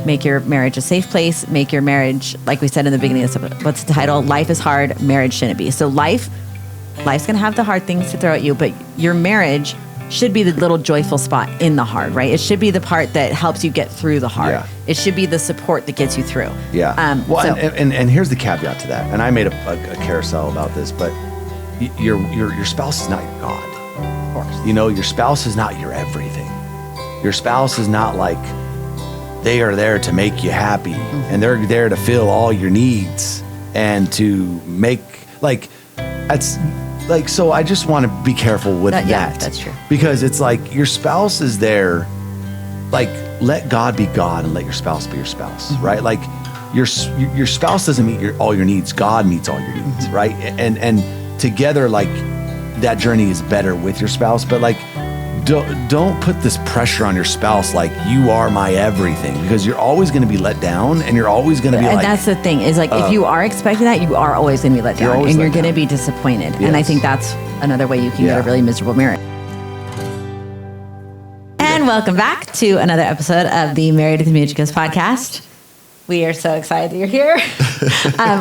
make your marriage a safe place, make your marriage, like we said in the beginning of this, what's the title? Life is hard, marriage shouldn't be. So life's going to have the hard things to throw at you, but your marriage should be the little joyful spot in the hard, right? It should be the part that helps you get through the hard. Yeah. It should be the support that gets you through. Yeah. And here's the caveat to that. And I made a carousel about this, but your spouse is not your God. Of course. You know, your spouse is not your everything. Your spouse is not like, they are there to make you happy, and they're there to fill all your needs and to make, like, that's like, so I just want to be careful with that. Yeah, that's true. Because it's like your spouse is there, like, let God be God and let your spouse be your spouse, right? Like your spouse doesn't meet all your needs. God meets all your needs, right? And together, like, that journey is better with your spouse, but like, don't put this pressure on your spouse like you are my everything, because you're always going to be let down, and you're always going to be and like, that's the thing is, like, if you are expecting that, you are always going to be let down, and you're going to be disappointed. Yes. And I think that's another way you can get a really miserable marriage. And welcome back to another episode of the Married with Mugicas podcast. We are so excited that you're here.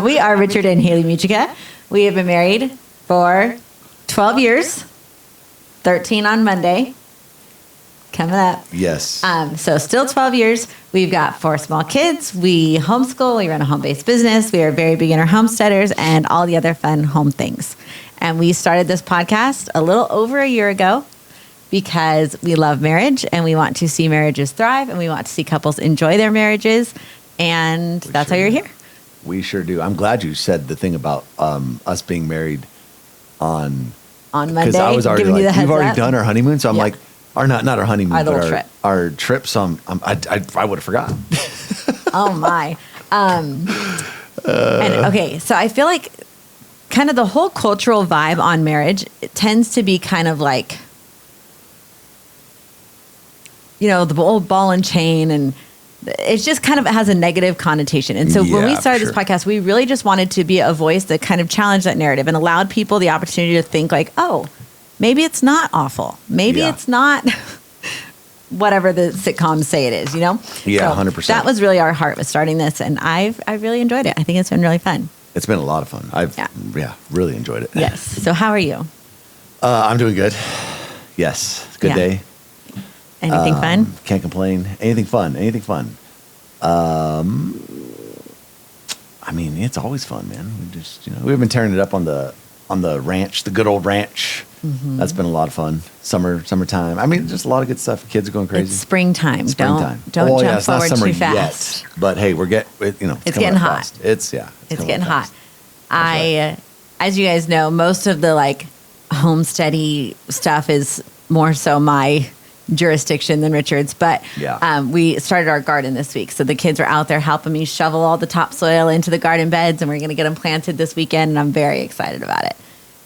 We are Richard and Hayley Mugica. We have been married for 12 years. 13 on Monday, coming up. Yes. So still 12 years. We've got 4 small kids. We homeschool. We run a home-based business. We are very beginner homesteaders and all the other fun home things. And we started this podcast a little over a year ago because we love marriage and we want to see marriages thrive and we want to see couples enjoy their marriages. And that's why you're here. We sure do. I'm glad you said the thing about us being married on Monday, because I was already like, we've already done our honeymoon, so I'm like, or not our honeymoon, but our trip. So I would have forgotten. Oh my! And okay, so I feel like kind of the whole cultural vibe on marriage, it tends to be kind of like, you know, the old ball and chain, and it's just kind of has a negative connotation. And so when we started this podcast, we really just wanted to be a voice that kind of challenged that narrative and allowed people the opportunity to think like, oh, maybe it's not awful. Maybe it's not whatever the sitcoms say it is, you know? Yeah, so 100%. That was really our heart with starting this. And I really enjoyed it. I think it's been really fun. It's been a lot of fun. I've really enjoyed it. Yes. So how are you? I'm doing good. Yes. Good day. Anything fun? Can't complain. Anything fun. I mean, it's always fun, man. We just, we've been tearing it up on the ranch, the good old ranch. Mm-hmm. That's been a lot of fun. Summertime. I mean, just a lot of good stuff. Kids are going crazy. It's springtime. Don't jump forward too fast. Yet, but hey, we're it's getting hot. Fast. It's getting hot. As you guys know, most of the like homesteady stuff is more so my jurisdiction than Richard's, but we started our garden this week. So the kids are out there helping me shovel all the topsoil into the garden beds, and we're going to get them planted this weekend, and I'm very excited about it.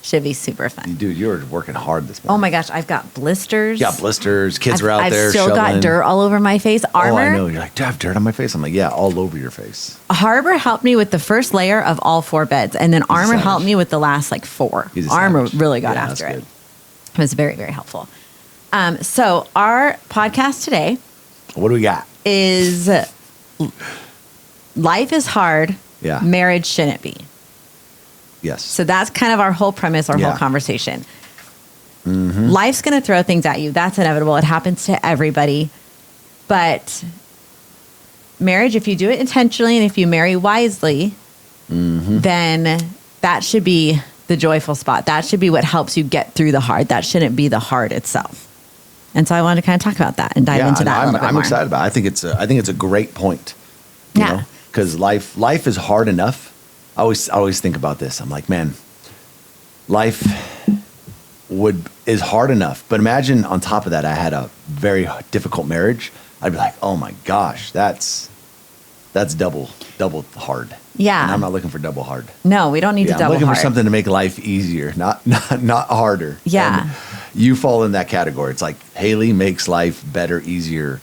Should be super fun. Dude, you were working hard this morning. Oh my gosh, I've got blisters. Yeah, blisters. Kids are out there shoveling. I've still got dirt all over my face. Armor. Oh, I know. You're like, do I have dirt on my face? I'm like, yeah, all over your face. Harbor helped me with the first layer of all 4 beds, and then Armor helped me with the last like 4. Armor really got after it. It was very, very helpful. So our podcast today, what do we got? Is life is hard. Yeah. Marriage shouldn't be. Yes. So that's kind of our whole premise, our whole conversation. Mm-hmm. Life's going to throw things at you. That's inevitable. It happens to everybody. But marriage, if you do it intentionally and if you marry wisely, then that should be the joyful spot. That should be what helps you get through the hard. That shouldn't be the hard itself. And so I wanted to kind of talk about that and dive into that a little bit more. I'm excited about it. I think it's a great point. You know? Because life is hard enough. I always think about this. I'm like, man, life is hard enough. But imagine on top of that, I had a very difficult marriage. I'd be like, oh my gosh, that's double hard. Yeah. And I'm not looking for double hard. No, we don't need to double hard. I'm looking for something to make life easier, not harder. Yeah. And you fall in that category. It's like Hayley makes life better, easier,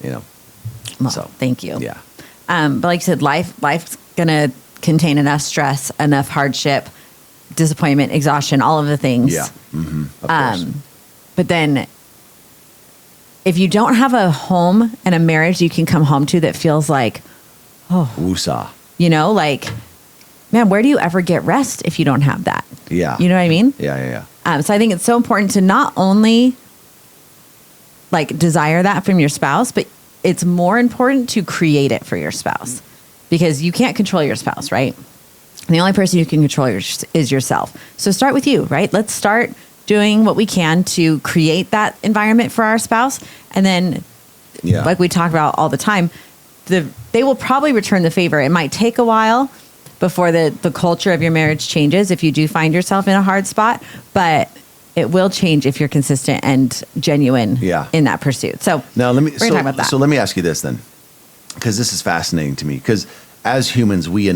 Well, so thank you. Yeah. But like you said, life's going to contain enough stress, enough hardship, disappointment, exhaustion, all of the things. Yeah. Mm-hmm. Of course. But then if you don't have a home and a marriage you can come home to that feels like, woosah. You know, like, man, where do you ever get rest if you don't have that? Yeah. You know what I mean? Yeah. So I think it's so important to not only like desire that from your spouse, but it's more important to create it for your spouse, because you can't control your spouse, right? The only person you can control is yourself. So start with you, right? Let's start doing what we can to create that environment for our spouse. And then, like we talk about all the time, they will probably return the favor. It might take a while before the culture of your marriage changes if you do find yourself in a hard spot, but it will change if you're consistent and genuine in that pursuit. So now we're going to talk about that. So let me ask you this then, because this is fascinating to me, because as humans, we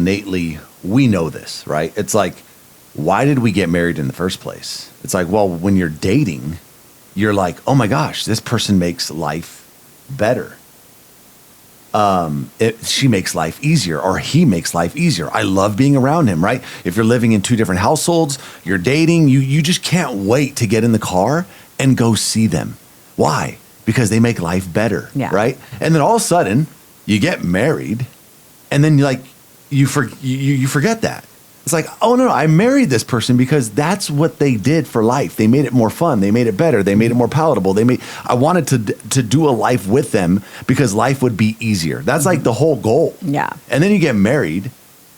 know this, right? It's like, why did we get married in the first place? It's like, well, when you're dating, you're like, oh my gosh, this person makes life better. She makes life easier, or he makes life easier. I love being around him, right? If you're living in two different households, you're dating, you just can't wait to get in the car and go see them. Why? Because they make life better, right? And then all of a sudden, you get married, and then you forget that. It's like, oh no, I married this person because that's what they did for life. They made it more fun. They made it better. They made it more palatable. I wanted to do a life with them because life would be easier. That's like the whole goal. Yeah. And then you get married,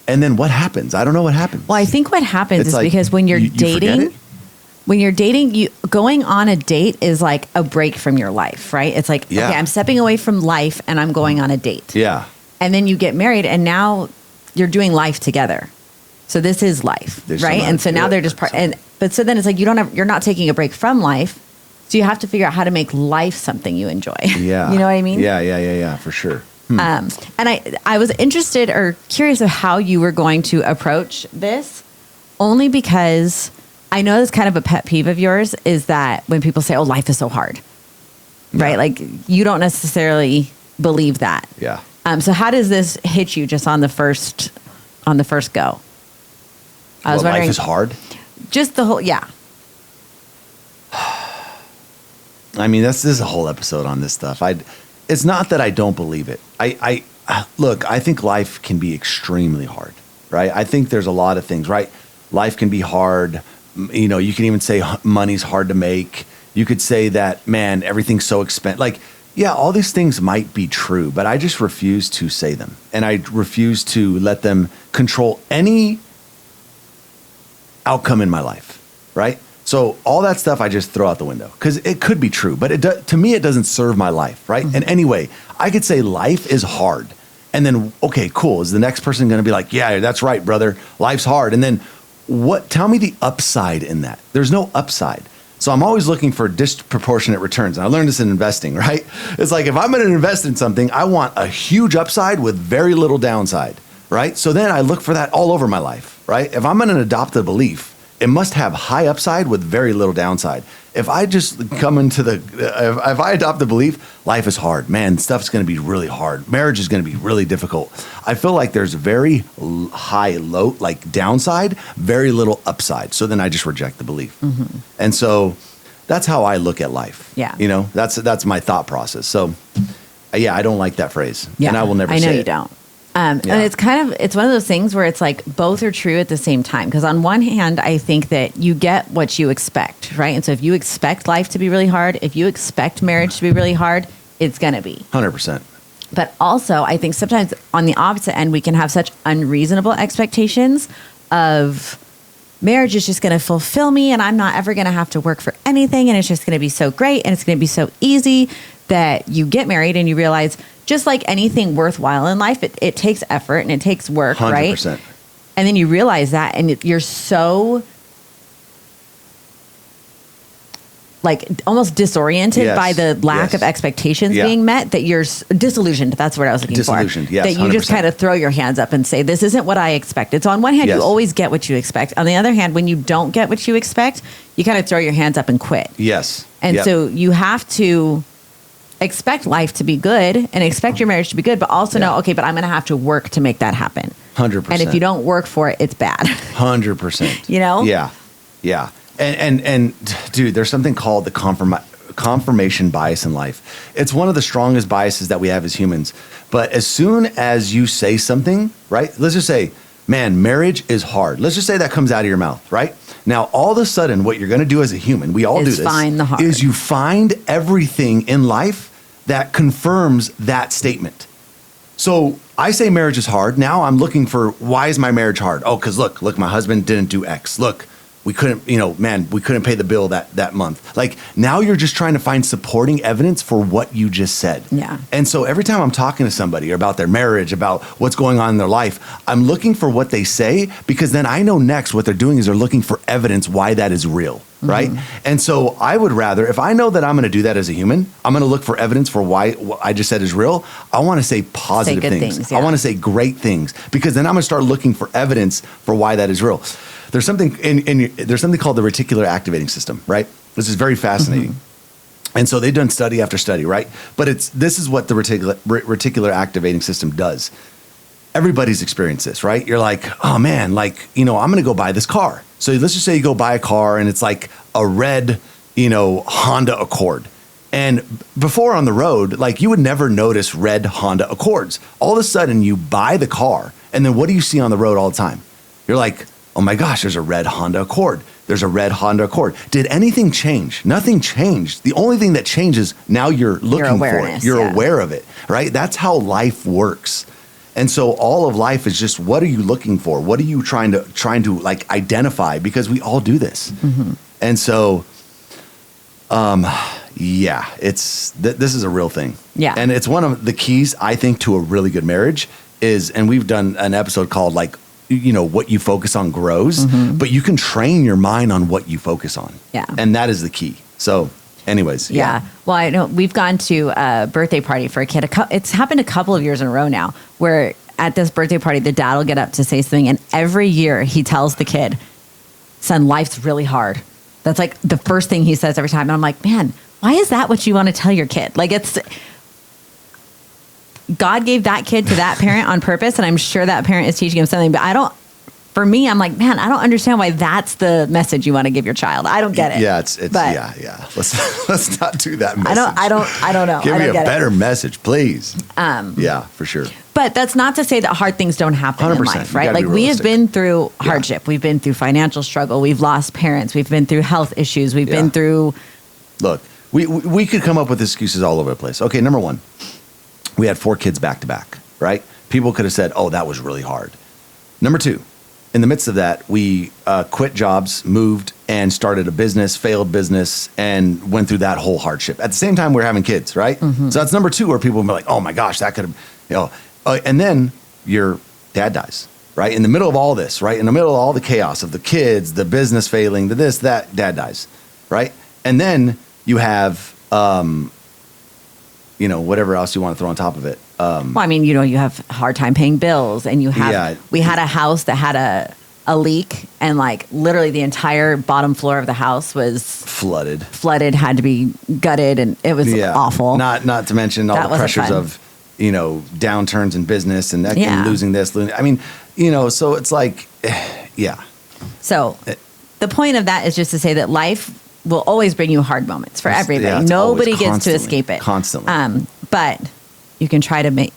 and then what happens? I don't know what happens. Well, I think what happens is like, because when you're dating, going on a date is like a break from your life, right? It's like, okay, I'm stepping away from life and I'm going on a date. Yeah. And then you get married and now you're doing life together. So this is life, right? And so now they're just but so then it's like you're not taking a break from life. So you have to figure out how to make life something you enjoy. Yeah. You know what I mean? Yeah, for sure. And I was interested or curious of how you were going to approach this, only because I know it's kind of a pet peeve of yours is that when people say, oh, life is so hard, right? Like you don't necessarily believe that. Yeah. So how does this hit you just on the first go? I was wondering. Life is hard? Just the whole, I mean, this is a whole episode on this stuff. It's not that I don't believe it. Look, I think life can be extremely hard, right? I think there's a lot of things, right? Life can be hard. You know, you can even say money's hard to make. You could say that, man, everything's so expensive. Like, yeah, all these things might be true, but I just refuse to say them. And I refuse to let them control any outcome in my life, right? So all that stuff I just throw out the window because it could be true, but to me, it doesn't serve my life, right? And anyway, I could say life is hard. And then, okay, cool. Is the next person going to be like, yeah, that's right, brother. Life's hard. And then tell me the upside in that. There's no upside. So I'm always looking for disproportionate returns. And I learned this in investing, right? It's like, if I'm going to invest in something, I want a huge upside with very little downside, right? So then I look for that all over my life, right? If I'm going to adopt a belief, it must have high upside with very little downside. If I just if I adopt the belief, life is hard, man, stuff's going to be really hard. Marriage is going to be really difficult. I feel like there's very high, low, like downside, very little upside. So then I just reject the belief. And so that's how I look at life. Yeah. You know, that's my thought process. So yeah, I don't like that phrase. Yeah. And I will never say it. I know you don't. And it's one of those things where it's like both are true at the same time. Because on one hand, I think that you get what you expect, right? And so if you expect life to be really hard, if you expect marriage to be really hard, it's going to be. 100%. But also, I think sometimes on the opposite end, we can have such unreasonable expectations of marriage is just going to fulfill me and I'm not ever going to have to work for anything. And it's just going to be so great and it's going to be so easy that you get married and you realize, just like anything worthwhile in life, it takes effort and it takes work, 100%. Right? And then you realize that and you're so like almost disoriented by the lack of expectations being met that you're disillusioned. That's what I was looking for. Disillusioned, yes. That you 100%. just kind of throw your hands up and say, this isn't what I expected. So on one hand, you always get what you expect. On the other hand, when you don't get what you expect, you kind of throw your hands up and quit. Yes. And so you have to expect life to be good and expect your marriage to be good, but also know, okay, but I'm going to have to work to make that happen. 100%. And if you don't work for it, it's bad. 100%. You know? Yeah. Yeah. And dude, there's something called the confirmation bias in life. It's one of the strongest biases that we have as humans. But as soon as you say something, right? Let's just say, man, marriage is hard. Let's just say that comes out of your mouth, right? Now, all of a sudden, what you're going to do as a human, we all do this, find the hard. is you find everything in life that confirms that statement. So I say marriage is hard. Now I'm looking for, why is my marriage hard? Oh, because look, my husband didn't do X. Look, we couldn't, we couldn't pay the bill that month. Like, now you're just trying to find supporting evidence for what you just said. Yeah. And so every time I'm talking to somebody about their marriage, about what's going on in their life, I'm looking for what they say, because then I know next what they're doing is they're looking for evidence why that is real. Right. And so I would rather, if I know that I'm going to do that as a human, I'm going to look for evidence for why what I just said is real. I want to say positive things. I want to say great things, because then I'm going to start looking for evidence for why that is real. There's something there's something called the reticular activating system, right? This is very fascinating. And so they've done study after study, right? But this is what the reticular activating system does. Everybody's experienced this, right? You're like, oh man, I'm going to go buy this car. So let's just say you go buy a car and it's like a red, Honda Accord. And before on the road, like, you would never notice red Honda Accords. All of a sudden you buy the car, and then what do you see on the road all the time? You're like, oh my gosh, there's a red Honda Accord. There's a red Honda Accord. Did anything change? Nothing changed. The only thing that changes, now you're looking for it. You're aware of it, right? That's how life works. And so all of life is just, what are you looking for? What are you trying to like identify? Because we all do this. And so, this is a real thing. Yeah. And it's one of the keys, I think, to a really good marriage is, and we've done an episode called like, what you focus on grows, but you can train your mind on what you focus on. Yeah. And that is the key. So anyways. Yeah. Well, I know we've gone to a birthday party for a kid. It's happened a couple of years in a row now, where at this birthday party, the dad will get up to say something, and every year he tells the kid, son, life's really hard. That's like the first thing he says every time. And I'm like, man, why is that what you want to tell your kid? Like, God gave that kid to that parent on purpose, and I'm sure that parent is teaching him something, but for me, I'm like, man, I don't understand why that's the message you want to give your child. I don't get it. Yeah, yeah. Let's not do that message. I don't know. Give me a better message, please. Yeah, for sure. But that's not to say that hard things don't happen in life, right? Like, we have been through hardship. We've been through financial struggle. We've lost parents. We've been through health issues. We've been through. Look, we could come up with excuses all over the place. Okay, number one, we had 4 kids back to back, right? People could have said, oh, that was really hard. Number two, in the midst of that, we quit jobs, moved, and started a business, failed business, and went through that whole hardship. At the same time, we're having kids, right? So that's number 2, where people will be like, oh my gosh, that could have, and then your dad dies, right? In the middle of all this, right? In the middle of all the chaos of the kids, the business failing, the this, that, dad dies, right? And then you have, whatever else you want to throw on top of it. Well, I mean, you have a hard time paying bills, and we had a house that had a leak, and like literally the entire bottom floor of the house was flooded, had to be gutted, and it was awful. Not to mention all the pressures of, downturns in business and losing this. I mean, so it's like, yeah. So the point of that is just to say that life will always bring you hard moments for everybody. Yeah, nobody gets to escape it constantly. But you can try to make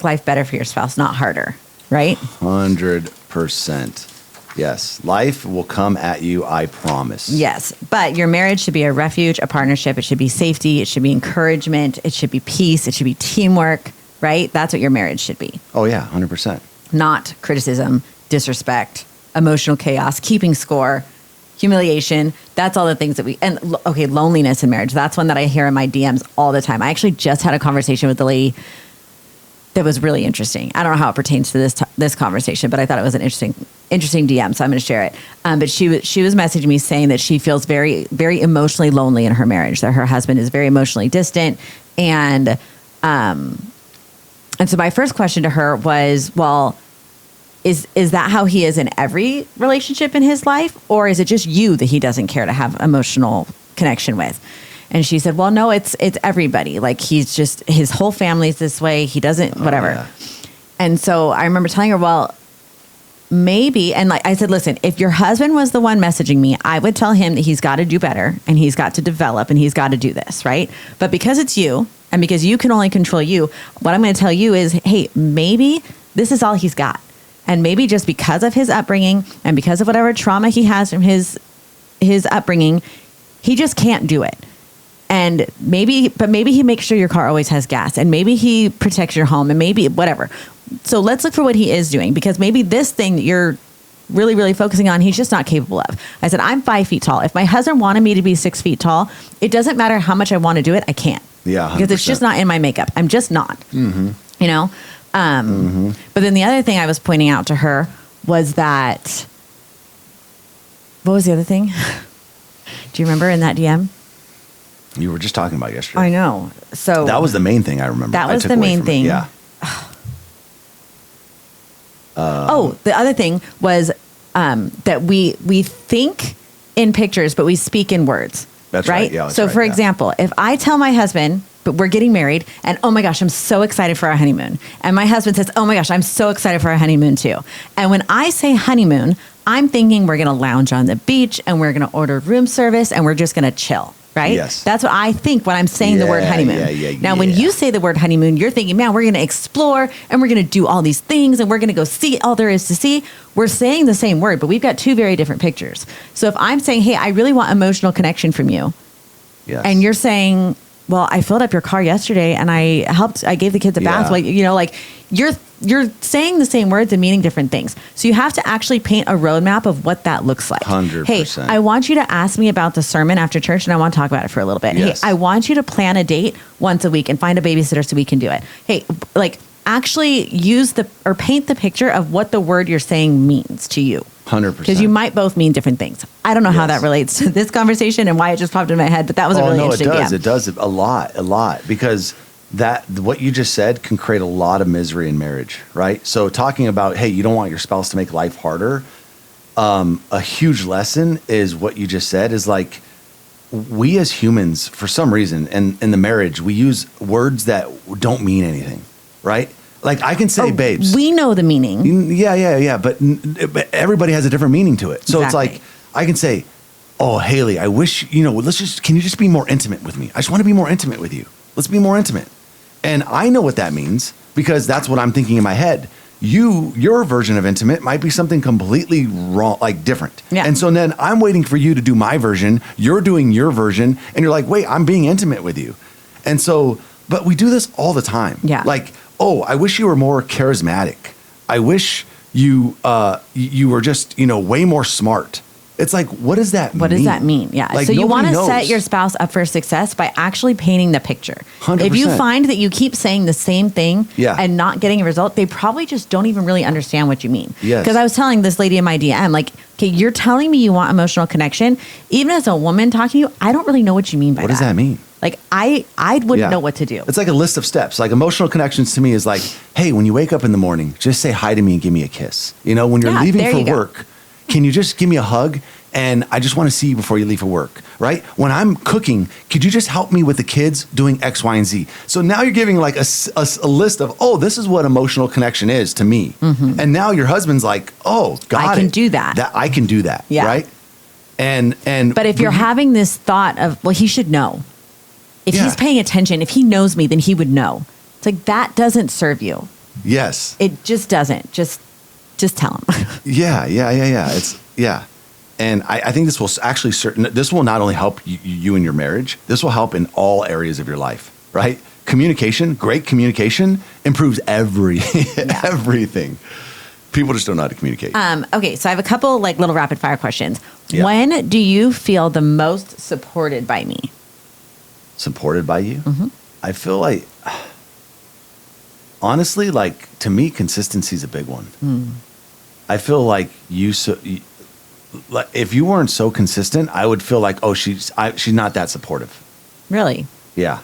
life better for your spouse, not harder, right? 100%. Yes. Life will come at you, I promise. Yes. But your marriage should be a refuge, a partnership. It should be safety. It should be encouragement. It should be peace. It should be teamwork, right? That's what your marriage should be. Oh, yeah. 100%. Not criticism, disrespect, emotional chaos, keeping score, humiliation. That's all the things that loneliness in marriage. That's one that I hear in my DMs all the time. I actually just had a conversation with a lady that was really interesting. I don't know how it pertains to this conversation, but I thought it was an interesting DM, so I'm going to share it. But she was messaging me saying that she feels very, very emotionally lonely in her marriage, that her husband is very emotionally distant. And so my first question to her was, well, is that how he is in every relationship in his life? Or is it just you that he doesn't care to have emotional connection with? And she said, well, no, it's everybody. Like, he's just, his whole family's this way. He doesn't, whatever. Yeah. And so I remember telling her, well, maybe, and like I said, listen, if your husband was the one messaging me, I would tell him that he's got to do better and he's got to develop and he's got to do this, right? But because it's you and because you can only control you, what I'm going to tell you is, hey, maybe this is all he's got. And maybe just because of his upbringing and because of whatever trauma he has from his upbringing, he just can't do it. And maybe he makes sure your car always has gas, and maybe he protects your home, and maybe whatever. So let's look for what he is doing, because maybe this thing that you're really, really focusing on, he's just not capable of. I said, I'm 5 feet tall. If my husband wanted me to be 6 feet tall, it doesn't matter how much I want to do it. I can't. Yeah, 100%. Because it's just not in my makeup. I'm just not, you know? But then the other thing I was pointing out to her was that, what was the other thing? Do you remember in that DM? You were just talking about yesterday. I know. So that was the main thing I remember. That was the main thing. Yeah. The other thing was that we think in pictures, but we speak in words. That's right. Yeah. So, for example, if I tell my husband, but we're getting married, and oh my gosh, I'm so excited for our honeymoon. And my husband says, oh my gosh, I'm so excited for our honeymoon too. And when I say honeymoon, I'm thinking we're going to lounge on the beach and we're going to order room service and we're just going to chill. Right? Yes. That's what I think when I'm saying the word honeymoon. Now, when you say the word honeymoon, you're thinking, man, we're going to explore and we're going to do all these things and we're going to go see all there is to see. We're saying the same word, but we've got two very different pictures. So if I'm saying, hey, I really want emotional connection from you. Yes. And you're saying, well, I filled up your car yesterday and I gave the kids a bath. Like, you know, like you're saying the same words and meaning different things. So you have to actually paint a roadmap of what that looks like. 100%. Hey, I want you to ask me about the sermon after church and I want to talk about it for a little bit. Yes. Hey, I want you to plan a date once a week and find a babysitter so we can do it. Hey, like actually paint the picture of what the word you're saying means to you. 100%. Because you might both mean different things. I don't know how that relates to this conversation and why it just popped in my head, but that was a really interesting idea. It does a lot because what you just said can create a lot of misery in marriage, right? So talking about, hey, you don't want your spouse to make life harder. A huge lesson is what you just said is like, we as humans, for some reason, and in the marriage, we use words that don't mean anything, right? Like I can say, babes. We know the meaning. Yeah. But everybody has a different meaning to it. So It's like, I can say, oh, Hayley, I wish, can you just be more intimate with me? I just want to be more intimate with you. Let's be more intimate. And I know what that means because that's what I'm thinking in my head. Your version of intimate might be something completely wrong, like different. Yeah. And so then I'm waiting for you to do my version. You're doing your version. And you're like, wait, I'm being intimate with you. And so, but we do this all the time. Yeah. Like, oh, I wish you were more charismatic. I wish you were just, way more smart. It's like, what does that mean? What does that mean? Yeah. Like, so you want to set your spouse up for success by actually painting the picture. 100%. If you find that you keep saying the same thing and not getting a result, they probably just don't even really understand what you mean. Yes. Because I was telling this lady in my DM, like, okay, you're telling me you want emotional connection. Even as a woman talking to you, I don't really know what you mean by that. What does that mean? Like, I wouldn't know what to do. It's like a list of steps. Like emotional connections to me is like, hey, when you wake up in the morning, just say hi to me and give me a kiss. When you're leaving for work, can you just give me a hug? And I just want to see you before you leave for work, right? When I'm cooking, could you just help me with the kids doing X, Y, and Z? So now you're giving like a list of, oh, this is what emotional connection is to me. Mm-hmm. And now your husband's like, oh, I can do that. I can do that, right? But if you're having this thought of, well, he should know. If he's paying attention, if he knows me, then he would know. It's like, that doesn't serve you. Yes. It just doesn't. Just tell him. Yeah. And I think this will actually this will not only help you in your marriage, this will help in all areas of your life, right? Communication, great communication improves everything. People just don't know how to communicate. Okay, so I have a couple like little rapid fire questions. Yeah. When do you feel the most supported by me? Supported by you? Mm-hmm. I feel like, honestly, like to me, consistency is a big one. Mm. I feel like if you weren't so consistent, I would feel like, oh, she's not that supportive. Really? Yeah.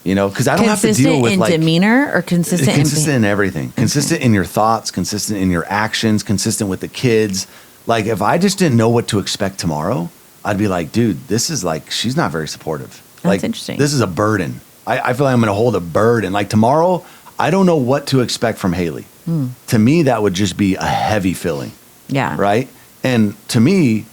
Because I don't have to deal with consistent in demeanor or consistent in everything. Okay. Consistent in your thoughts, consistent in your actions, consistent with the kids. Like if I just didn't know what to expect tomorrow, I'd be like, dude, this is like, she's not very supportive. That's interesting. This is a burden. I feel like I'm going to hold a burden. Like tomorrow, I don't know what to expect from Hayley. to me, that would just be a heavy feeling. Yeah. Right. And to me,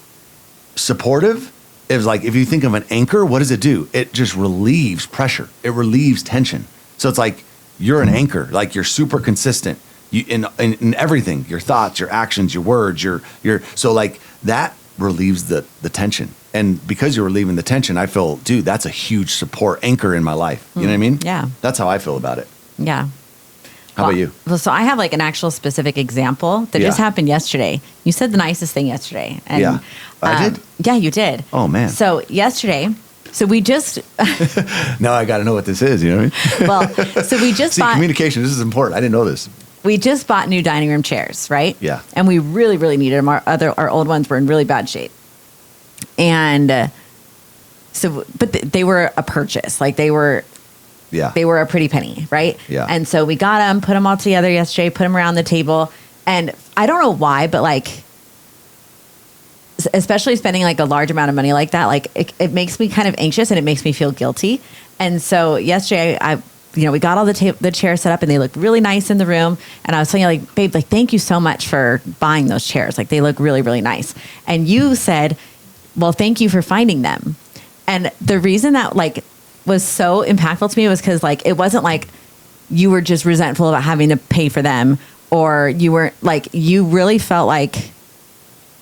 supportive is like, if you think of an anchor, what does it do? It just relieves pressure. It relieves tension. So it's like you're an anchor, like you're super consistent in everything, your thoughts, your actions, your words, so like that relieves the tension. And because you're relieving the tension, I feel, dude, that's a huge support anchor in my life. You know what I mean? Yeah. That's how I feel about it. Yeah. How about you? Well, so I have like an actual specific example that just happened yesterday. You said the nicest thing yesterday. And, yeah. I did? Yeah, you did. Oh, man. So yesterday, we just... Now I got to know what this is, you know what I mean? Well, so we just bought... communication, this is important. I didn't know this. We just bought new dining room chairs, right? Yeah. And we really, really needed them. Our old ones were in really bad shape. And but they were a purchase. Like they were a pretty penny, right? Yeah. And so we got them, put them all together yesterday, put them around the table. And I don't know why, but like, especially spending like a large amount of money like that, like it makes me kind of anxious and it makes me feel guilty. And so yesterday we got all the chairs set up and they look really nice in the room. And I was telling you, like, babe, like, thank you so much for buying those chairs. Like, they look really, really nice. And you said, well, thank you for finding them. And the reason that, like, was so impactful to me was because, like, it wasn't like you were just resentful about having to pay for them, or you were, like, you really felt like,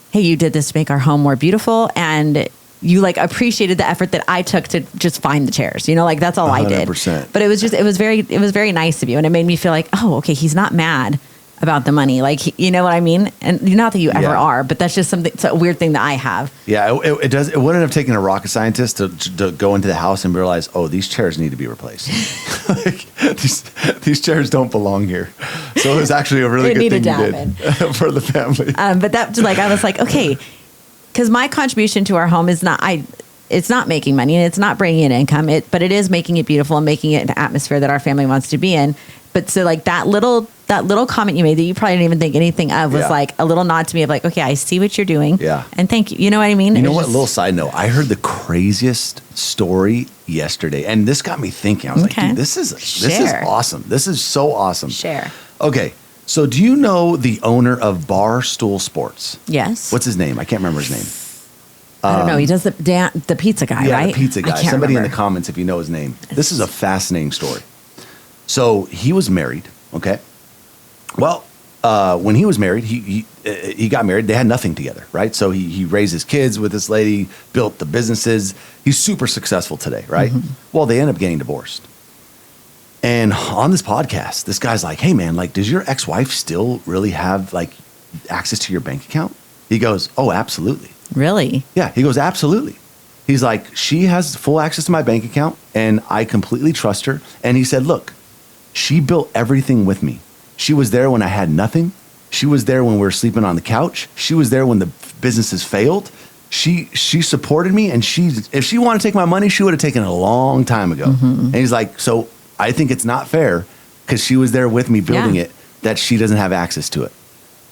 hey, you did this to make our home more beautiful. And you like appreciated the effort that I took to just find the chairs, you know, like that's all 100%. I did. But it was very nice of you. And it made me feel like, oh, okay, he's not mad about the money. Like, you know what I mean? And not that you ever are, but that's just something, it's a weird thing that I have. Yeah. It wouldn't have taken a rocket scientist to go into the house and realize, oh, these chairs need to be replaced. Like, these chairs don't belong here. So it was actually a really good thing you did for the family. But that, like, I was like, okay, because my contribution to our home is it's not making money and it's not bringing in income, but it is making it beautiful and making it an atmosphere that our family wants to be in. But so like that little comment you made that you probably didn't even think anything of was like a little nod to me of like, okay, I see what you're doing. Yeah. And thank you. You know what I mean? You know what? Little side note. I heard the craziest story yesterday and this got me thinking. I was like, dude, this is awesome. This is so awesome. Share. Okay. So do you know the owner of Barstool Sports? Yes. What's his name? I can't remember his name. I don't know. He does the pizza guy, right? Yeah, the pizza guy. Somebody in the comments if you know his name. This is a fascinating story. So he was married, okay? Well, when he was married, he got married. They had nothing together, right? So he raised his kids with this lady, built the businesses. He's super successful today, right? Mm-hmm. Well, they end up getting divorced. And on this podcast, this guy's like, hey, man, like, does your ex-wife still really have, like, access to your bank account? He goes, oh, absolutely. Really? Yeah. He goes, absolutely. He's like, she has full access to my bank account, and I completely trust her. And he said, look, she built everything with me. She was there when I had nothing. She was there when we were sleeping on the couch. She was there when the businesses failed. She supported me, and if she wanted to take my money, she would have taken it a long time ago. Mm-hmm. And he's like, so I think it's not fair because she was there with me building it that she doesn't have access to it.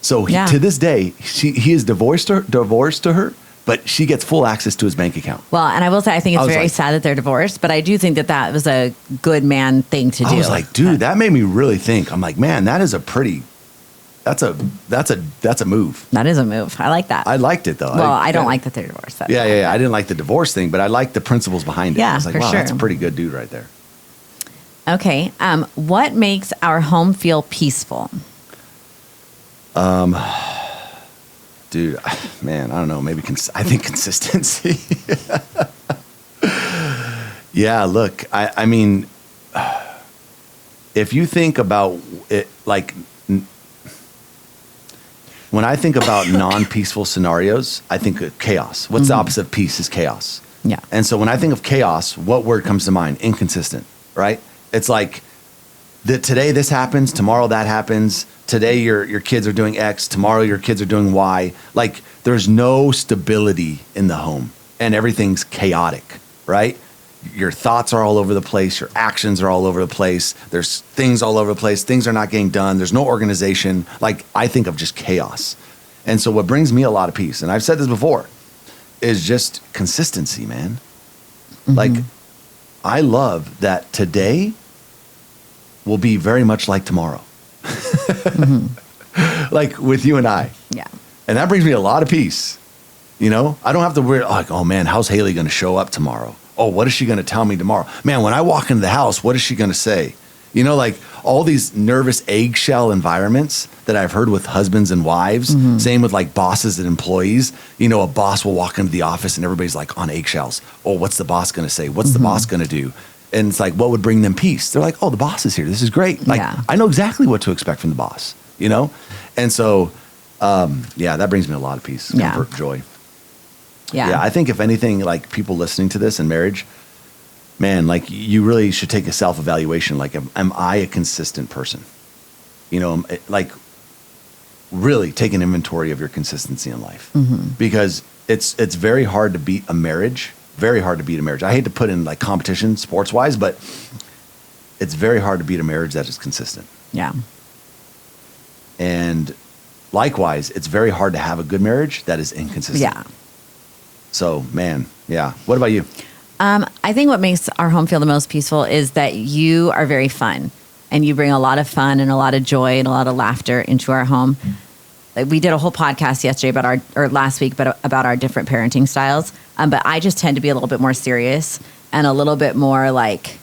So to this day, he is divorced to her, but she gets full access to his bank account. Well, and I will say, I think it's very sad that they're divorced, but I do think that was a good man thing to do. I was like, dude, that made me really think. I'm like, man, that is that's a move. That is a move. I like that. I liked it though. Well, I don't like that they're divorced. Yeah. I didn't like the divorce thing, but I liked the principles behind it. Yeah, I was like, wow, that's a pretty good dude right there. Okay. What makes our home feel peaceful? Dude, man, I don't know. Maybe I think consistency. Yeah, look, I mean, if you think about it, like, when I think about non-peaceful scenarios, I think of chaos. What's the opposite of peace is chaos. Yeah. And so when I think of chaos, what word comes to mind? Inconsistent, right? It's like today this happens, tomorrow that happens. Today your kids are doing X, tomorrow your kids are doing Y. Like there's no stability in the home and everything's chaotic, right? Your thoughts are all over the place. Your actions are all over the place. There's things all over the place. Things are not getting done. There's no organization. Like I think of just chaos. And so what brings me a lot of peace, and I've said this before, is just consistency, man. Mm-hmm. Like I love that today will be very much like tomorrow. like with you and I. Yeah. And that brings me a lot of peace. You know, I don't have to worry, like, oh man, how's Hayley going to show up tomorrow? Oh, what is she going to tell me tomorrow? Man, when I walk into the house, what is she going to say? You know, like all these nervous eggshell environments that I've heard with husbands and wives, same with like bosses and employees. You know, a boss will walk into the office and everybody's like on eggshells. Oh, what's the boss going to say? What's the boss going to do? And it's like, what would bring them peace? They're like, oh, the boss is here. This is great. Like, I know exactly what to expect from the boss, you know? And so, that brings me a lot of peace, comfort, joy. Yeah, I think if anything, like people listening to this in marriage, man, like you really should take a self-evaluation. Like, am I a consistent person? You know, like really take an inventory of your consistency in life, because it's very hard to beat a marriage. Very hard to beat a marriage. I hate to put in like competition sports wise, but it's very hard to beat a marriage that is consistent. Yeah. And likewise, it's very hard to have a good marriage that is inconsistent. Yeah. So, man, yeah. What about you? I think what makes our home feel the most peaceful is that you are very fun, and you bring a lot of fun and a lot of joy and a lot of laughter into our home. Like, we did a whole podcast yesterday last week, about our different parenting styles. But I just tend to be a little bit more serious and a little bit more like,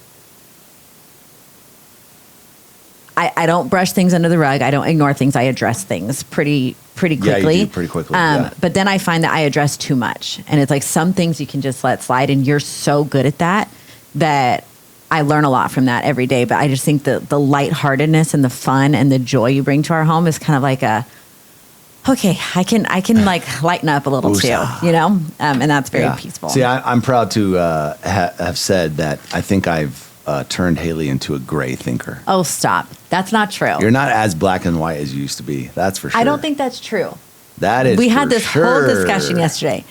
I don't brush things under the rug. I don't ignore things. I address things pretty quickly. Yeah, you do pretty quickly. But then I find that I address too much. And it's like some things you can just let slide. And you're so good at that I learn a lot from that every day. But I just think the lightheartedness and the fun and the joy you bring to our home is kind of like okay, I can like lighten up a little too, you know? And that's very peaceful. See, I'm proud to have said that I think I've turned Hayley into a gray thinker. Oh, stop. That's not true. You're not as black and white as you used to be. That's for sure. I don't think that's true. That is We had this whole discussion yesterday.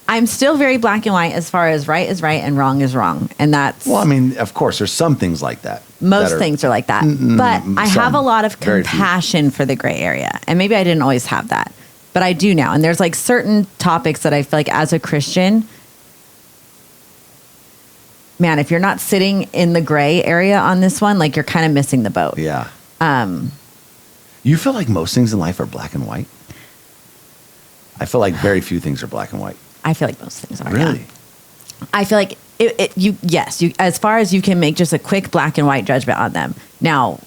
I'm still very black and white as far as right is right and wrong is wrong. And that's... Well, I mean, of course, there's some things like that. Most things are like that. But I have a lot of compassion for the gray area. And maybe I didn't always have that. But I do now. And there's like certain topics that I feel like as a Christian... Man, if you're not sitting in the gray area on this one, like you're kind of missing the boat. Yeah. You feel like most things in life are black and white? I feel like very few things are black and white. I feel like most things are. Really? Yeah. I feel like you as far as you can make just a quick black and white judgment on them. Now,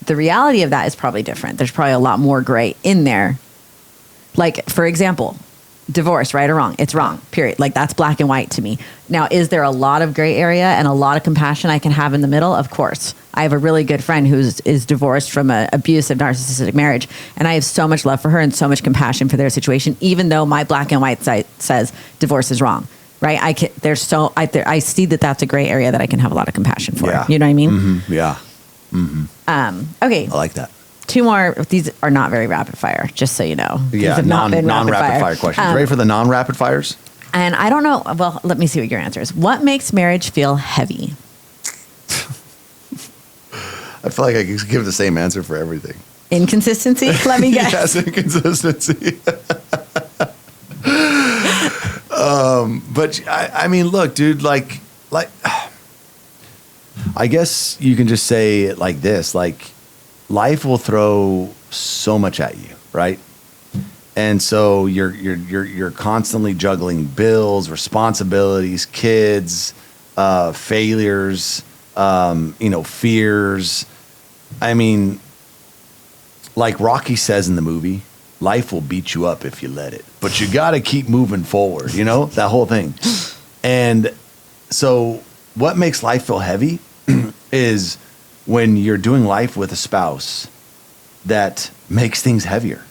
the reality of that is probably different. There's probably a lot more gray in there. Like, for example, divorce, right or wrong? It's wrong, period. Like, that's black and white to me. Now, is there a lot of gray area and a lot of compassion I can have in the middle? Of course. I have a really good friend who is divorced from an abusive, narcissistic marriage, and I have so much love for her and so much compassion for their situation, even though my black and white side says divorce is wrong, right? I see that that's a gray area that I can have a lot of compassion for. Yeah. You know what I mean? Mm-hmm. Yeah. Mm-hmm. Okay. I like that. Two more. These are not very rapid fire, just so you know. Yeah, non-rapid fire questions. Ready for the non-rapid fires? And I don't know. Well, let me see what your answer is. What makes marriage feel heavy? I feel like I could give the same answer for everything. Inconsistency? Let me guess. Yes, inconsistency. But I mean, look, dude, like, I guess you can just say it like this, like, life will throw so much at you, right? And so you're constantly juggling bills, responsibilities, kids, failures, fears. I mean, like Rocky says in the movie, life will beat you up if you let it, but you got to keep moving forward, that whole thing. And so what makes life feel heavy is when you're doing life with a spouse that makes things heavier.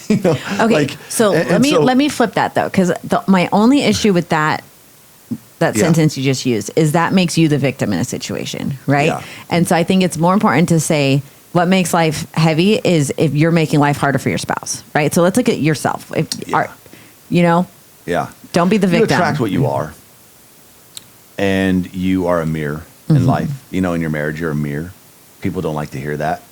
Okay, let me flip that though, because my only issue with that sentence you just used is that makes you the victim in a situation, right? Yeah. And so I think it's more important to say what makes life heavy is if you're making life harder for your spouse, right? So let's look at yourself. Don't be the victim. You attract what you are, and you are a mirror in life. In your marriage, you're a mirror. People don't like to hear that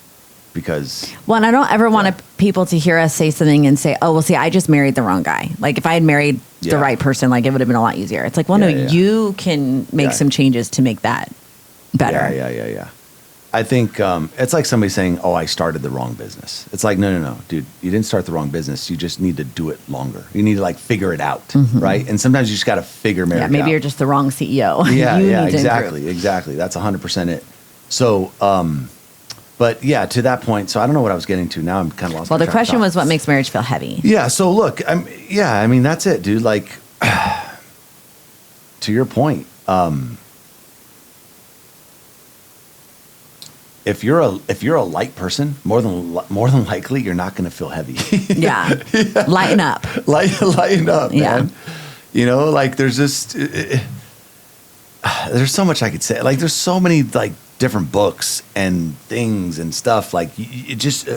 because... Well, and I don't ever want people to hear us say something and say, oh, well, see, I just married the wrong guy. Like, if I had married the right person, like, it would have been a lot easier. It's like, well, you can make some changes to make that better. Yeah. I think it's like somebody saying, "Oh, I started the wrong business." It's like, no, dude, you didn't start the wrong business. You just need to do it longer. You need to like figure it out, right? And sometimes you just got to figure marriage out. Maybe you're just the wrong CEO. Yeah, exactly. That's 100% it. So, but yeah, to that point. So I don't know what I was getting to. Now I'm kind of lost. Well, the question was, what makes marriage feel heavy? Yeah. So look, I mean, that's it, dude. Like, to your point. If you're a light person, more than likely you're not going to feel heavy. Yeah. Lighten up. Lighten up, yeah. Man. You know, like there's just there's so much I could say. Like there's so many like different books and things and stuff. Like you just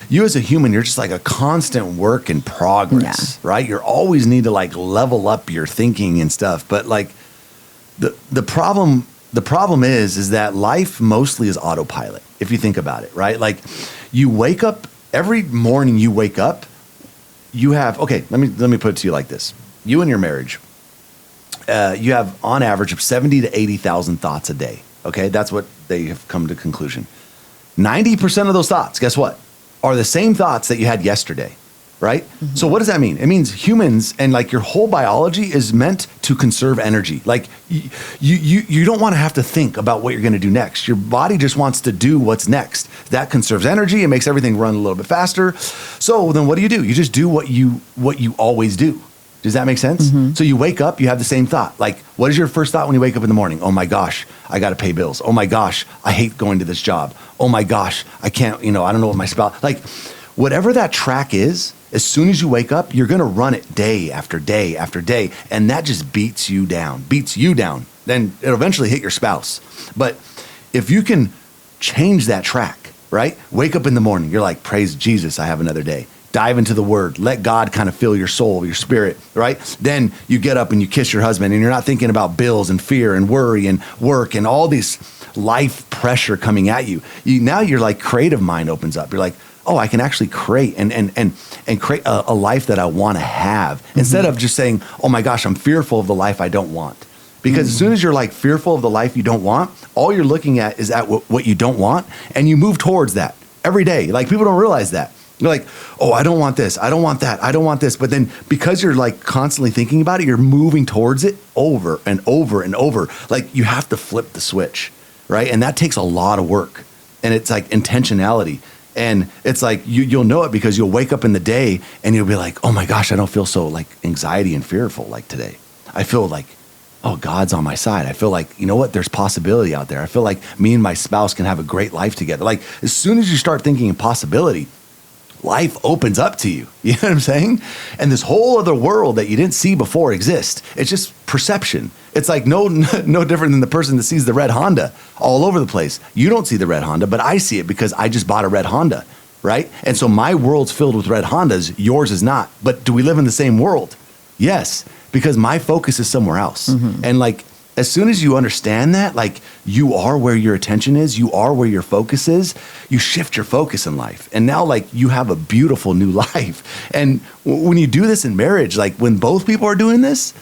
you as a human, you're just like a constant work in progress, right? You always need to like level up your thinking and stuff. But like the problem is that life mostly is autopilot, if you think about it, right? Like you wake up, every morning you wake up, you have, okay, let me put it to you like this. You and your marriage, you have on average of 70 to 80,000 thoughts a day, okay? That's what they have come to conclusion. 90% of those thoughts, guess what? Are the same thoughts that you had yesterday. Right? Mm-hmm. So what does that mean? It means humans and like your whole biology is meant to conserve energy. Like you don't want to have to think about what you're going to do next. Your body just wants to do what's next. That conserves energy. It makes everything run a little bit faster. So then what do? You just do what you always do. Does that make sense? Mm-hmm. So you wake up, you have the same thought. Like, what is your first thought when you wake up in the morning? Oh my gosh, I got to pay bills. Oh my gosh, I hate going to this job. Oh my gosh, I can't, I don't know what my spouse, like whatever that track is, as soon as you wake up, you're going to run it day after day after day. And that just beats you down. Then it'll eventually hit your spouse. But if you can change that track, right? Wake up in the morning. You're like, praise Jesus, I have another day. Dive into the word. Let God kind of fill your soul, your spirit, right? Then you get up and you kiss your husband and you're not thinking about bills and fear and worry and work and all these life pressure coming at you. Now your like creative mind opens up. You're like, oh, I can actually create and create a life that I want to have instead of just saying, oh my gosh, I'm fearful of the life I don't want. Because as soon as you're like fearful of the life you don't want, all you're looking at is at what you don't want. And you move towards that every day. Like people don't realize that. You're like, oh, I don't want this. I don't want that. I don't want this. But then because you're like constantly thinking about it, you're moving towards it over and over and over. Like you have to flip the switch, right? And that takes a lot of work. And it's like intentionality. And it's like you'll know it because you'll wake up in the day and you'll be like, oh my gosh, I don't feel so like anxiety and fearful like today. I feel like, oh, God's on my side. I feel like, you know what? There's possibility out there. I feel like me and my spouse can have a great life together. Like as soon as you start thinking in possibility, life opens up to you. You know what I'm saying? And this whole other world that you didn't see before exists. It's just perception. It's like no different than the person that sees the red Honda all over the place. You don't see the red Honda, but I see it because I just bought a red Honda, right? And so my world's filled with red Hondas. Yours is not. But do we live in the same world? Yes, because my focus is somewhere else. Mm-hmm. And like, as soon as you understand that, like you are where your attention is, you are where your focus is, you shift your focus in life. And now like you have a beautiful new life. And when you do this in marriage, like when both people are doing this,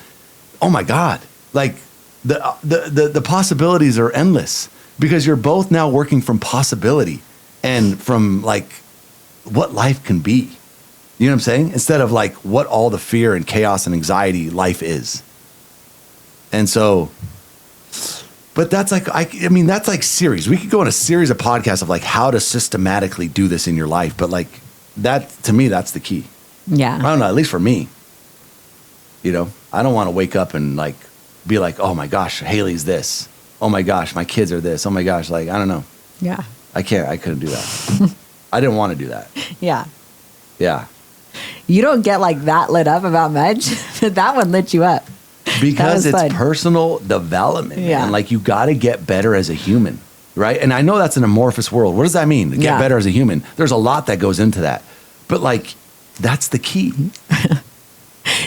oh my God, like the possibilities are endless because you're both now working from possibility and from like what life can be. You know what I'm saying? Instead of like what all the fear and chaos and anxiety life is. And so, but that's like, I mean, that's like series. We could go on a series of podcasts of like how to systematically do this in your life. But like that, to me, that's the key. Yeah. I don't know, at least for me, I don't want to wake up and like, be like, oh my gosh, Hayley's this. Oh my gosh, my kids are this. Oh my gosh, like, I don't know. Yeah. I couldn't do that. I didn't want to do that. Yeah. Yeah. You don't get like that lit up about Medj, but that one lit you up. Because it's fun. Personal development. Yeah. And like you got to get better as a human, right? And I know that's an amorphous world. What does that mean? Get better as a human. There's a lot that goes into that. But like, that's the key.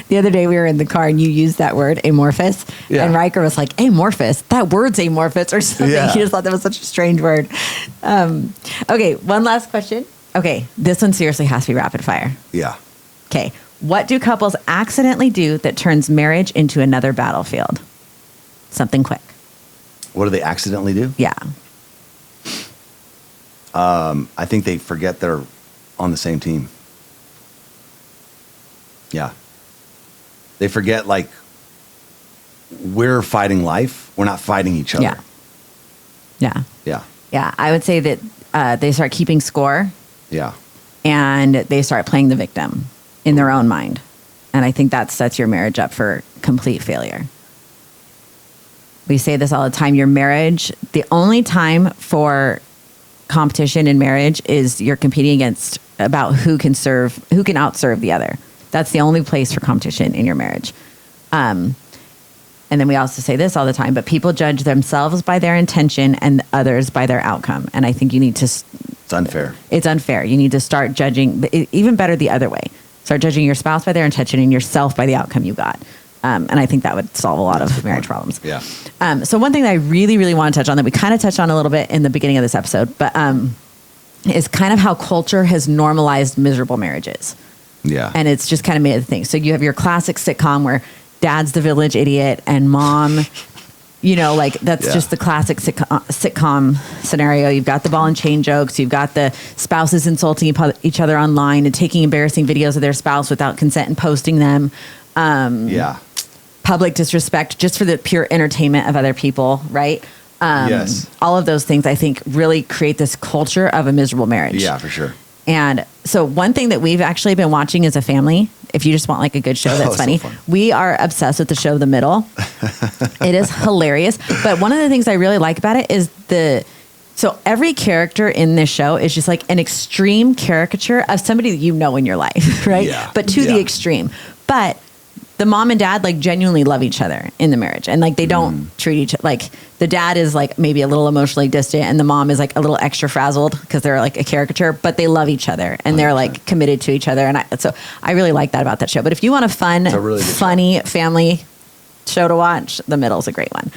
The other day we were in the car and you used that word, amorphous. Yeah. And Riker was like, amorphous? That word's amorphous or something. Yeah. He just thought that was such a strange word. Okay, one last question. Okay, this one seriously has to be rapid fire. Yeah. Okay, what do couples accidentally do that turns marriage into another battlefield? Something quick. What do they accidentally do? Yeah. I think they forget they're on the same team. Yeah. They forget, like, we're fighting life. We're not fighting each other. Yeah. Yeah. Yeah. Yeah. I would say that they start keeping score. Yeah. And they start playing the victim in their own mind. And I think that sets your marriage up for complete failure. We say this all the time. Your marriage, the only time for competition in marriage is you're competing against about who can outserve the other. That's the only place for competition in your marriage. And then we also say this all the time, but people judge themselves by their intention and others by their outcome. And I think you need to... It's unfair. It's unfair. You need to start judging, even better the other way. Start judging your spouse by their intention and yourself by the outcome you got. And I think that would solve a lot of marriage problems. Yeah. So one thing that I really, really want to touch on that we kind of touched on a little bit in the beginning of this episode, but is kind of how culture has normalized miserable marriages. Yeah. And it's just kind of made a thing. So you have your classic sitcom where dad's the village idiot and mom, like that's just the classic sitcom scenario. You've got the ball and chain jokes. You've got the spouses insulting each other online and taking embarrassing videos of their spouse without consent and posting them. Public disrespect just for the pure entertainment of other people, right? Yes. All of those things, I think, really create this culture of a miserable marriage. Yeah, for sure. And so one thing that we've actually been watching as a family, if you just want like a good show that's funny, so fun. We are obsessed with the show The Middle. It is hilarious. But one of the things I really like about it is so every character in this show is just like an extreme caricature of somebody that you know in your life, right? Yeah. But to the extreme. But the mom and dad like genuinely love each other in the marriage, and like they don't treat each like the dad is like maybe a little emotionally distant and the mom is like a little extra frazzled because they're like a caricature, but they love each other and 100%. They're like committed to each other. And so I really like that about that show. But if you want a fun, really funny family show to watch, The Middle is a great one.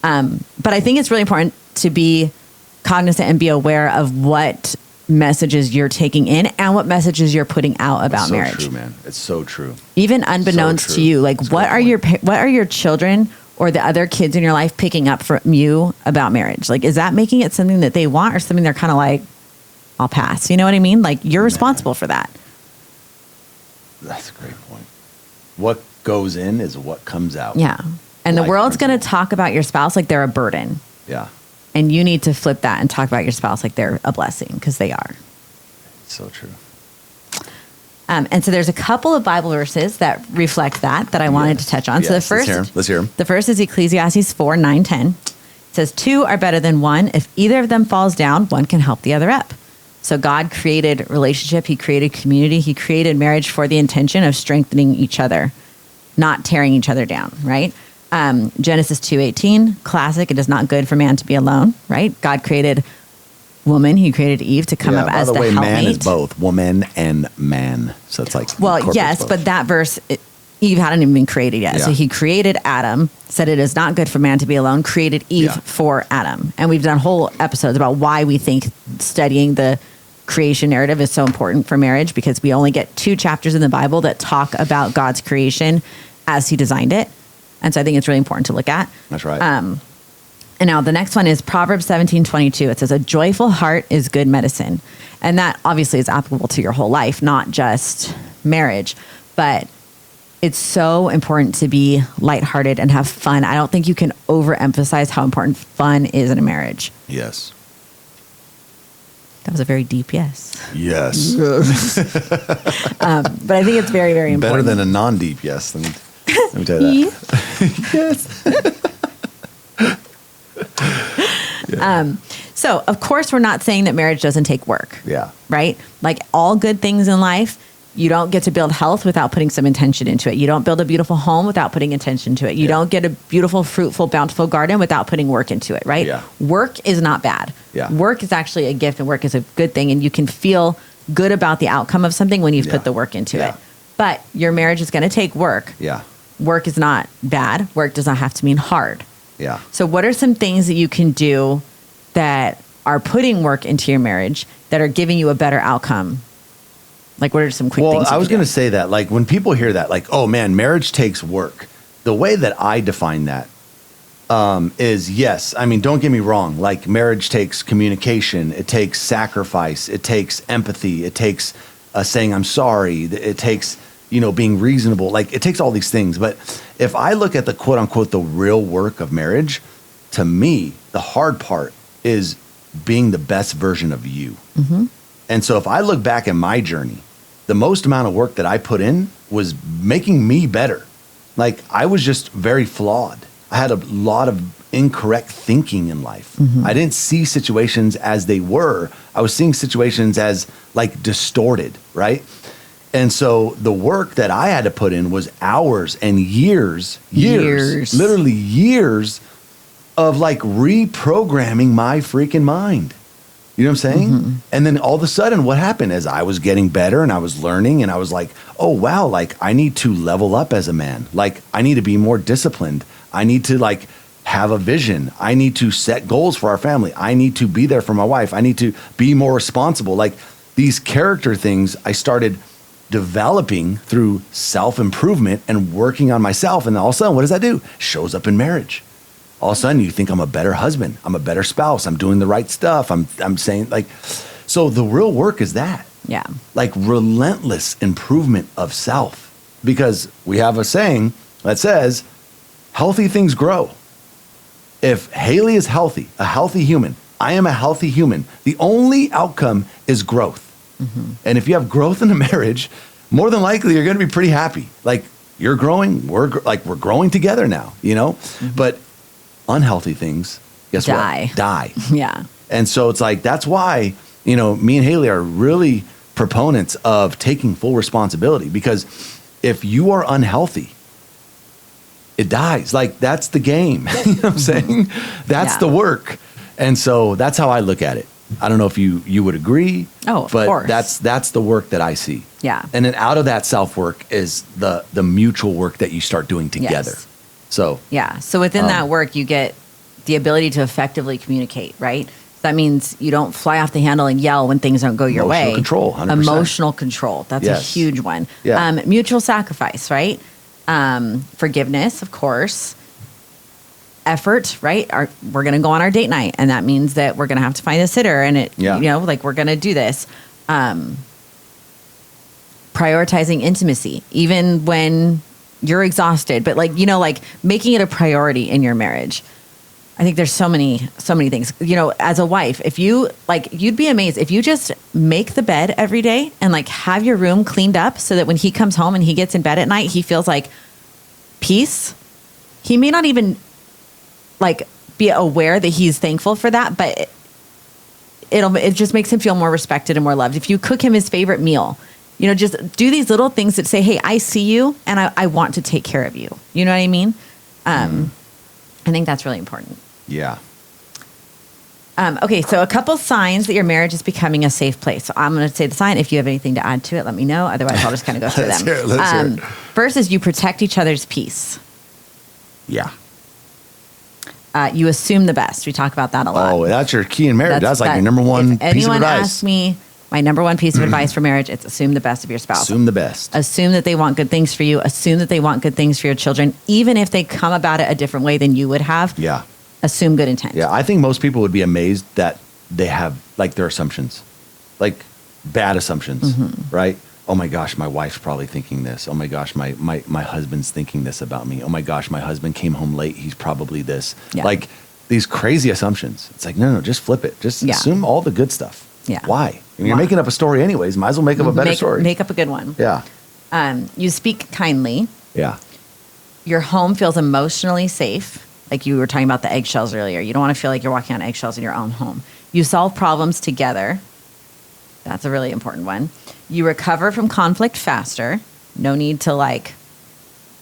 But I think it's really important to be cognizant and be aware of what messages you're taking in and what messages you're putting out about marriage. It's so true, man. It's so true. Even unbeknownst to you, like what are your children or the other kids in your life picking up from you about marriage? Like, is that making it something that they want or something they're kind of like, I'll pass? You know what I mean? Like, you're responsible for that. That's a great point. What goes in is what comes out. Yeah. And the world's going to talk about your spouse like they're a burden. Yeah. And you need to flip that and talk about your spouse like they're a blessing, because they are. So true. And so there's a couple of Bible verses that reflect that I wanted to touch on. Yes, So the first, let's hear 'em. The first is Ecclesiastes 4:9-10. It says, 2 are better than 1. If either of them falls down, one can help the other up. So God created relationship. He created community. He created marriage for the intention of strengthening each other, not tearing each other down, right? Genesis 2:18, classic. It is not good for man to be alone, right? God created woman. He created Eve to come up as the helpmate. Man is both woman and man. So it's like, well, yes, both. But that verse, Eve hadn't even been created yet. Yeah. So he created Adam, said it is not good for man to be alone, created Eve for Adam. And we've done whole episodes about why we think studying the creation narrative is so important for marriage, because we only get 2 chapters in the Bible that talk about God's creation as he designed it. And so I think it's really important to look at. That's right. And now the next one is Proverbs 17:22. It says, a joyful heart is good medicine. And that obviously is applicable to your whole life, not just marriage. But it's so important to be lighthearted and have fun. I don't think you can overemphasize how important fun is in a marriage. Yes. That was a very deep yes. Yes. But I think it's very, very important. Better than a non-deep yes. Let me tell you that. Yes. So, of course, we're not saying that marriage doesn't take work. Yeah. Right? Like all good things in life, you don't get to build health without putting some intention into it. You don't build a beautiful home without putting intention to it. You don't get a beautiful, fruitful, bountiful garden without putting work into it, right? Yeah. Work is not bad. Yeah. Work is actually a gift, and work is a good thing. And you can feel good about the outcome of something when you've put the work into it. But your marriage is going to take work. Yeah. Work is not bad. Work does not have to mean hard. Yeah. So what are some things that you can do that are putting work into your marriage that are giving you a better outcome? Like, what are some quick things? Well, I was going to say that, like, when people hear that, like, oh man, marriage takes work. The way that I define that is yes. I mean, don't get me wrong. Like marriage takes communication. It takes sacrifice. It takes empathy. It takes saying I'm sorry. It takes, being reasonable. Like it takes all these things. But if I look at the quote unquote, the real work of marriage, to me, the hard part is being the best version of you. Mm-hmm. And so if I look back at my journey, the most amount of work that I put in was making me better. Like I was just very flawed. I had a lot of incorrect thinking in life. Mm-hmm. I didn't see situations as they were. I was seeing situations as like distorted, right? And so the work that I had to put in was hours and years, literally years of like reprogramming my freaking mind. You know what I'm saying? Mm-hmm. And then all of a sudden what happened is I was getting better and I was learning and I was like, oh, wow, like I need to level up as a man. Like I need to be more disciplined. I need to like have a vision. I need to set goals for our family. I need to be there for my wife. I need to be more responsible. Like these character things I started developing through self-improvement and working on myself. And all of a sudden, what does that do? Shows up in marriage. All of a sudden you think I'm a better husband. I'm a better spouse. I'm doing the right stuff. I'm saying like, so the real work is that. Yeah. Like relentless improvement of self, because we have a saying that says healthy things grow. If Hayley is healthy, a healthy human, I am a healthy human. The only outcome is growth. Mm-hmm. And if you have growth in a marriage, more than likely you're going to be pretty happy. Like you're growing, we're growing together now, Mm-hmm. But unhealthy things, guess what? Die. Yeah. And so it's like, that's why, me and Hayley are really proponents of taking full responsibility, because if you are unhealthy, it dies. Like that's the game. You know what I'm saying? That's the work. And so that's how I look at it. I don't know if you would agree. Oh, of but course. That's the work that I see. Yeah. And then out of that self-work is the mutual work that you start doing together. Yes. So yeah. So within that work, you get the ability to effectively communicate, right? So that means you don't fly off the handle and yell when things don't go your way. Emotional control, 100%. Emotional control. That's a huge one. Yeah. Mutual sacrifice, right? Forgiveness, of course. Effort, right? We're going to go on our date night, and that means that we're going to have to find a sitter, and we're going to do this. Prioritizing intimacy, even when you're exhausted, but making it a priority in your marriage. I think there's so many things, as a wife, if you you'd be amazed if you just make the bed every day and have your room cleaned up so that when he comes home and he gets in bed at night, he feels like peace. He may not even be aware that he's thankful for that, but it just makes him feel more respected and more loved. If you cook him his favorite meal, just do these little things that say, hey, I see you and I want to take care of you. You know what I mean? I think that's really important. Yeah. Okay, so a couple signs that your marriage is becoming a safe place. So I'm going to say the sign. If you have anything to add to it, let me know. Otherwise, I'll just kind of go through them. Let's hear it. First is you protect each other's peace. Yeah. You assume the best. We talk about that a lot. Oh, that's your key in marriage. That's your number one piece of advice. If anyone asks me, my number one piece of advice for marriage, it's assume the best of your spouse. Assume the best. Assume that they want good things for you. Assume that they want good things for your children, even if they come about it a different way than you would have. Yeah. Assume good intent. Yeah, I think most people would be amazed that they have their assumptions, bad assumptions, right? Oh my gosh, my wife's probably thinking this. Oh my gosh, my husband's thinking this about me. Oh my gosh, my husband came home late. He's probably this. Yeah. These crazy assumptions. It's no, just flip it. Just assume all the good stuff. Yeah. Why? You're making up a story anyways. Might as well make up a better story. Make up a good one. Yeah. You speak kindly. Yeah. Your home feels emotionally safe. Like you were talking about the eggshells earlier. You don't want to feel like you're walking on eggshells in your own home. You solve problems together. That's a really important one. You recover from conflict faster. No need to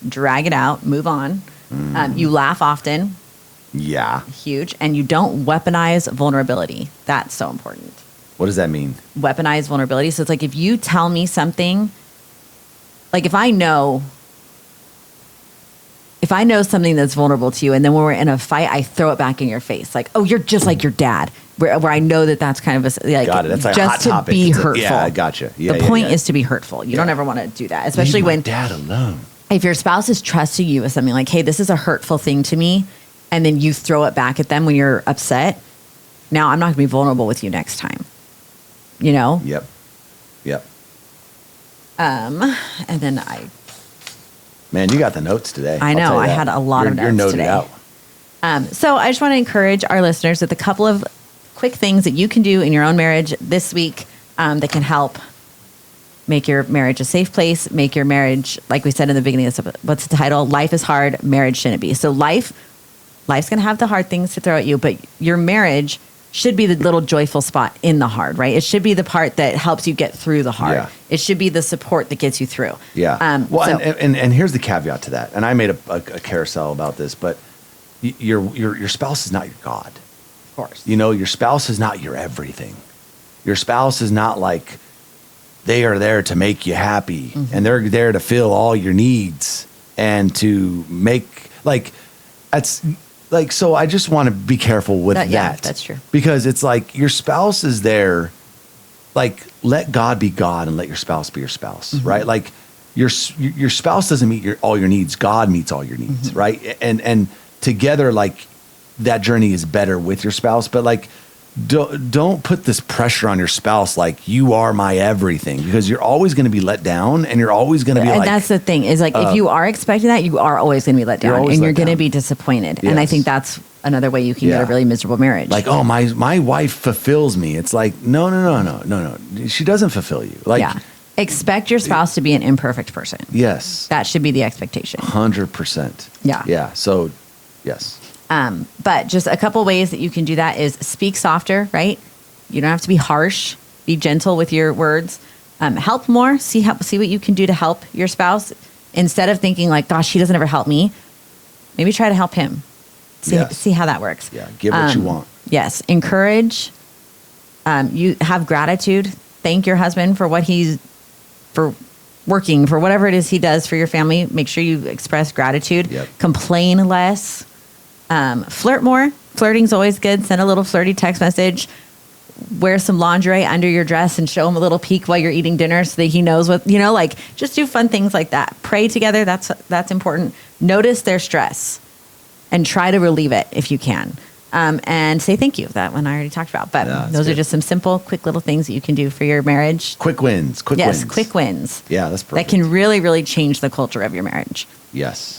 drag it out, move on. You laugh often. Yeah. Huge. And you don't weaponize vulnerability. That's so important. What does that mean? Weaponize vulnerability. So it's if you tell me something, if I know something that's vulnerable to you, and then when we're in a fight, I throw it back in your face. Oh, you're just like your dad. Where I know that's kind of a got it. That's just hot to topic. Be hurtful. Yeah, I gotcha. Yeah, the point is to be hurtful. You don't ever want to do that, especially Leave when my dad alone. If your spouse is trusting you with something hey, this is a hurtful thing to me, and then you throw it back at them when you're upset, now I'm not going to be vulnerable with you next time. You know? Yep. And then Man, you got the notes today. I know. I had a lot of notes you're noted today. out. So I just want to encourage our listeners with a couple of quick things that you can do in your own marriage this week that can help make your marriage a safe place, make your marriage, like we said in the beginning of this, what's the title? Life is hard, marriage shouldn't be. So life's going to have the hard things to throw at you, but your marriage should be the little joyful spot in the hard, right? It should be the part that helps you get through the hard. Yeah. It should be the support that gets you through. Yeah. And here's the caveat to that. And I made a carousel about this, but your spouse is not your God. Of course. You know, your spouse is not your everything. Your spouse is not like they are there to make you happy and they're there to fill all your needs and to make so I just want to be careful with that. Yeah, that's true. Because it's like your spouse is there, like, let God be God and let your spouse be your spouse, right? Like your spouse doesn't meet all your needs. God meets all your needs, right? And together, like, that journey is better with your spouse, but like, don't put this pressure on your spouse like you are my everything, because you're always going to be let down and you're always going to be and that's the thing is like if you are expecting that, you are always going to be let down and you're going to be disappointed. Yes. And I think that's another way you can get a really miserable marriage. Like, oh, my wife fulfills me. It's like, no. She doesn't fulfill you. Like, expect your spouse to be an imperfect person. Yes. That should be the expectation. 100%. Yeah. Yeah. So, yes. But just a couple ways that you can do that is speak softer, right? You don't have to be harsh. Be gentle with your words. Help more. See what you can do to help your spouse. Instead of thinking like, gosh, he doesn't ever help me. Maybe try to help him. See how that works. Yeah. Give what you want. Yes. Encourage. You have gratitude. Thank your husband for for working, for whatever it is he does for your family. Make sure you express gratitude. Yep. Complain less. Flirt more. Flirting's always good. Send a little flirty text message. Wear some lingerie under your dress and show him a little peek while you're eating dinner so that he knows what, like just do fun things like that. Pray together. That's important. Notice their stress and try to relieve it if you can. And say thank you. That one I already talked about. But those are just some simple, quick little things that you can do for your marriage. Quick wins. Yes, quick wins. Yeah, that's perfect. That can really, really change the culture of your marriage. Yes.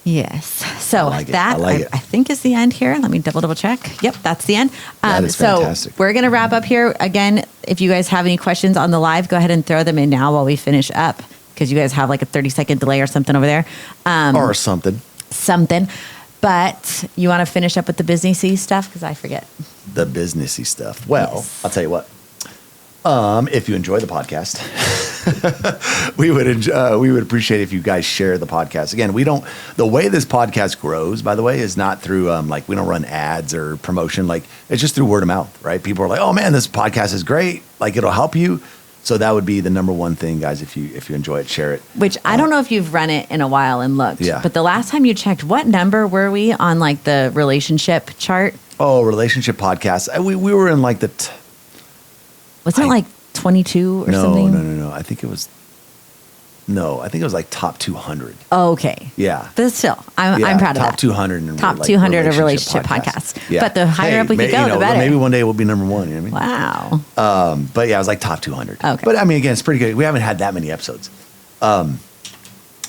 Yes. So I think is the end here. Let me double check. Yep, that's the end. That is fantastic. We're going to wrap up here. Again, if you guys have any questions on the live, go ahead and throw them in now while we finish up, because you guys have like a 30-second delay or something over there. Or something. But you want to finish up with the businessy stuff? Because I forget. The businessy stuff. Well, yes. I'll tell you what. If you enjoy the podcast, we would appreciate if you guys share the podcast. Again, the way this podcast grows, by the way, is not through we don't run ads or promotion. Like, it's just through word of mouth, right? People are like, oh man, this podcast is great. Like, it'll help you. So that would be the number one thing, guys. If you enjoy it, share it. Which I don't know if you've run it in a while and looked. Yeah. But the last time you checked, what number were we on like the relationship chart? Oh, relationship podcast. We were in like the. Wasn't it like 22 or something? No. I think it was like top 200. Oh, okay. Yeah. But still, I'm proud of that. Top 200. And top 200 of relationship podcasts. Yeah. But the higher up we could go, the better. Maybe one day we'll be number one. You know what I mean? Wow. But yeah, it was like top 200. Okay. But I mean, again, it's pretty good. We haven't had that many episodes. But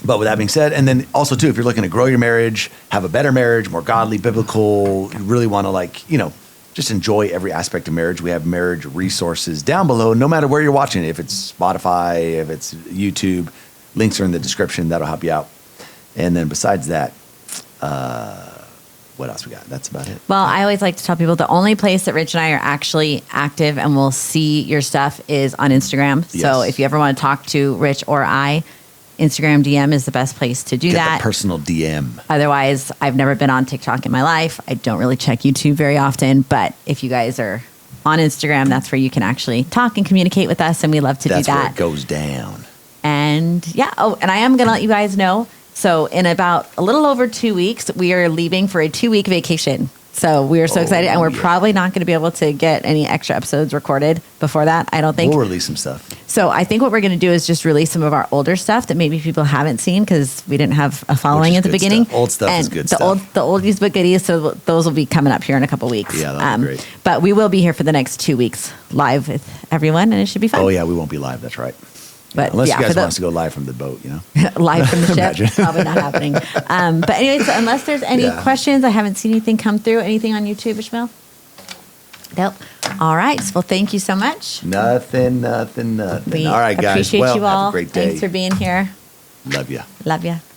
with that being said, and then also too, if you're looking to grow your marriage, have a better marriage, more godly, biblical, you really want to just enjoy every aspect of marriage. We have marriage resources down below, no matter where you're watching it. If it's Spotify, if it's YouTube, links are in the description. That'll help you out. And then besides that, what else we got? That's about it. Well, I always like to tell people the only place that Rich and I are actually active and will see your stuff is on Instagram. Yes. So if you ever want to talk to Rich or I, Instagram DM is the best place to do Get that. The personal DM. Otherwise, I've never been on TikTok in my life. I don't really check YouTube very often. But if you guys are on Instagram, that's where you can actually talk and communicate with us. And we love to do that. That's where it goes down. And yeah. Oh, and I am going to let you guys know. So in about a little over 2 weeks, we are leaving for a 2-week vacation. So we are so excited, and we're probably not going to be able to get any extra episodes recorded before that, I don't think. We'll release some stuff. So I think what we're going to do is just release some of our older stuff that maybe people haven't seen because we didn't have a following at the beginning. Stuff. Old stuff and is good the stuff. The oldies but goodies. So those will be coming up here in a couple weeks. Yeah, that'll be great. But we will be here for the next 2 weeks live with everyone, and it should be fun. Oh yeah, we won't be live. That's right. But unless yeah, you guys want us to go live from the boat, live from the ship, Imagine. probably not happening. But anyway, so unless there's any questions, I haven't seen anything come through. Anything on YouTube, Ishmael? Nope. All right. Well, thank you so much. Nothing. We All right, guys. appreciate Well, you all. have a great day. Thanks for being here. Love you. Love you.